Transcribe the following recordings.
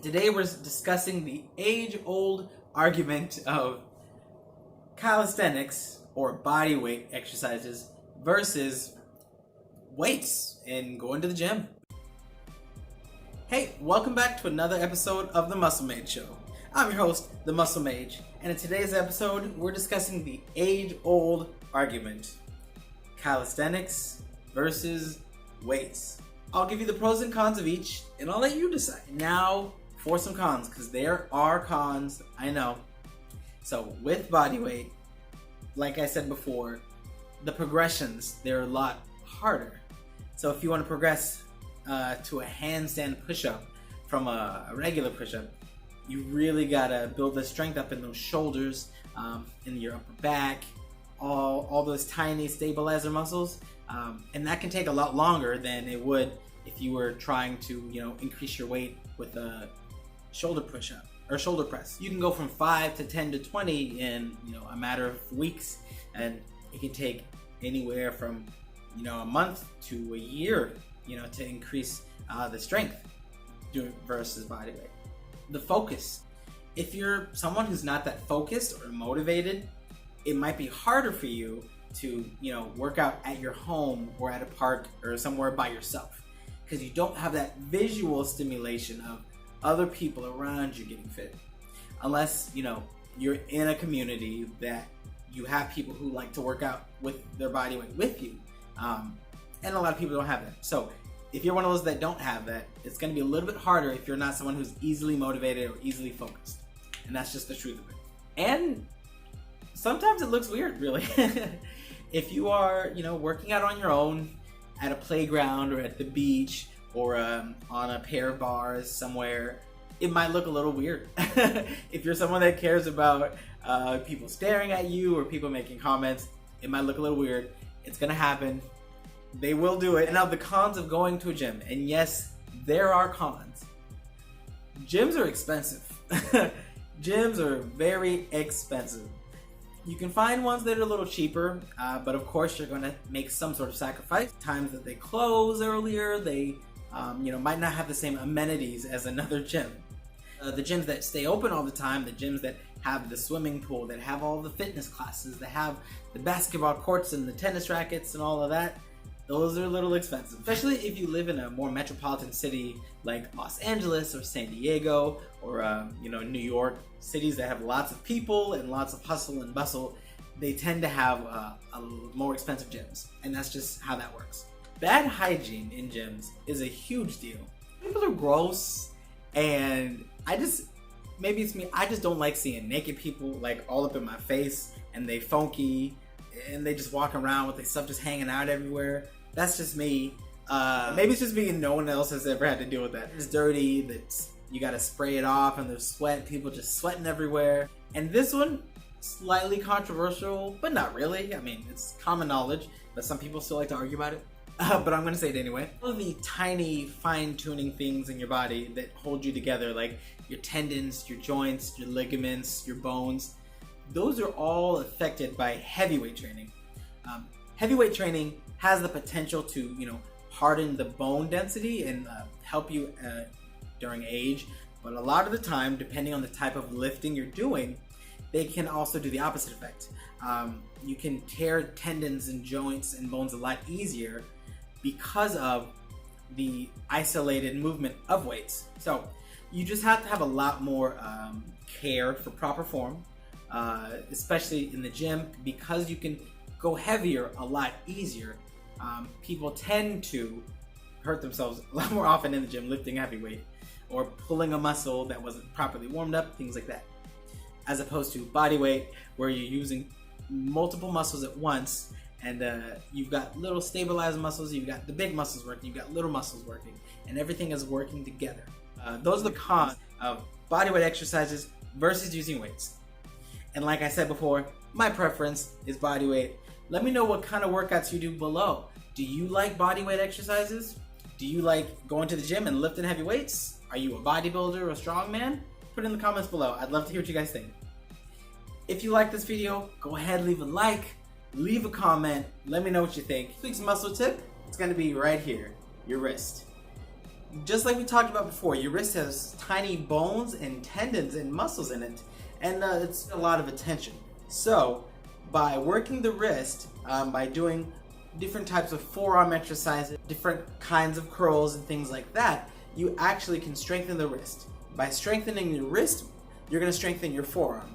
Today we're discussing the age-old argument of calisthenics or bodyweight exercises versus weights and going to the gym. Hey, welcome back to another episode of the Muscle Mage Show. I'm your host, the Muscle Mage, and in today's episode we're discussing the age-old argument, calisthenics versus weights. I'll give you the pros and cons of each, and I'll let you decide. Now for some cons, because there are cons, I know. So with bodyweight, like I said before, the progressions, they're a lot harder. So if you want to progress to a handstand push-up from a regular push-up, you really gotta build the strength up in those shoulders, in your upper back, all those tiny stabilizer muscles, and that can take a lot longer than it would if you were trying to, increase your weight with a shoulder push-up or shoulder press. You can go from 5 to 10 to 20 in, a matter of weeks, and it can take anywhere from, a month to a year, to increase the strength versus bodyweight. The focus. If you're someone who's not that focused or motivated, it might be harder for you to, work out at your home or at a park or somewhere by yourself, because you don't have that visual stimulation of other people around you getting fit. Unless, you're in a community that you have people who like to work out with their body weight with you. And a lot of people don't have that. So if you're one of those that don't have that, it's going to be a little bit harder if you're not someone who's easily motivated or easily focused. And that's just the truth of it. And sometimes it looks weird, really. If you are, working out on your own at a playground or at the beach or on a pair of bars somewhere, it might look a little weird. If you're someone that cares about people staring at you or people making comments, it might look a little weird. It's going to happen. They will do it. And now the cons of going to a gym. And yes, there are cons. Gyms are expensive. Gyms are very expensive. You can find ones that are a little cheaper, but of course you're going to make some sort of sacrifice. Times that they close earlier, they might not have the same amenities as another gym. The gyms that stay open all the time, the gyms that have the swimming pool, that have all the fitness classes, that have the basketball courts and the tennis rackets and all of that, those are a little expensive. Especially if you live in a more metropolitan city like Los Angeles or San Diego or New York, cities that have lots of people and lots of hustle and bustle. They tend to have more expensive gyms, and that's just how that works. Bad hygiene in gyms is a huge deal. People are gross, and maybe it's me, I just don't like seeing naked people like all up in my face, and they funky, and they just walk around with their stuff just hanging out everywhere. That's just me. Maybe it's just me and no one else has ever had to deal with that. It's dirty, you gotta spray it off, and there's sweat, people just sweating everywhere. And this one, slightly controversial, but not really. I mean, it's common knowledge, but some people still like to argue about it. But I'm gonna say it anyway. All of the tiny fine-tuning things in your body that hold you together, like your tendons, your joints, your ligaments, your bones, those are all affected by heavyweight training. Heavyweight training has the potential to, harden the bone density and help you during age, but a lot of the time, depending on the type of lifting you're doing, they can also do the opposite effect. You can tear tendons and joints and bones a lot easier because of the isolated movement of weights. So you just have to have a lot more care for proper form, especially in the gym, because you can go heavier a lot easier. People tend to hurt themselves a lot more often in the gym lifting heavy weight or pulling a muscle that wasn't properly warmed up, things like that, as opposed to body weight where you're using multiple muscles at once, and you've got little stabilized muscles, you've got the big muscles working, you've got little muscles working, and everything is working together. Those are the cons of bodyweight exercises versus using weights. And like I said before, my preference is bodyweight. Let me know what kind of workouts you do below. Do you like bodyweight exercises? Do you like going to the gym and lifting heavy weights? Are you a bodybuilder or a strongman? Put it in the comments below. I'd love to hear what you guys think. If you like this video, go ahead, leave a like, leave a comment, let me know what you think. This week's muscle tip, it's gonna be right here, your wrist. just like we talked about before, your wrist has tiny bones and tendons and muscles in it, and it's a lot of attention. So by working the wrist, by doing different types of forearm exercises, different kinds of curls and things like that, you actually can strengthen the wrist. By strengthening your wrist, you're going to strengthen your forearm.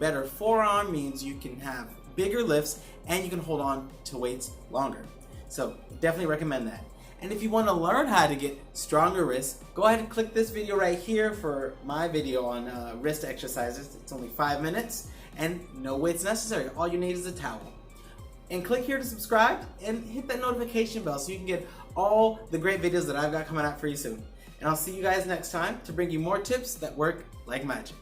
Better forearm means you can have bigger lifts and you can hold on to weights longer. So definitely recommend that. And if you want to learn how to get stronger wrists, go ahead and click this video right here for my video on wrist exercises. It's only 5 minutes and no weights necessary. All you need is a towel. And click here to subscribe and hit that notification bell so you can get all the great videos that I've got coming out for you soon. And I'll see you guys next time to bring you more tips that work like magic.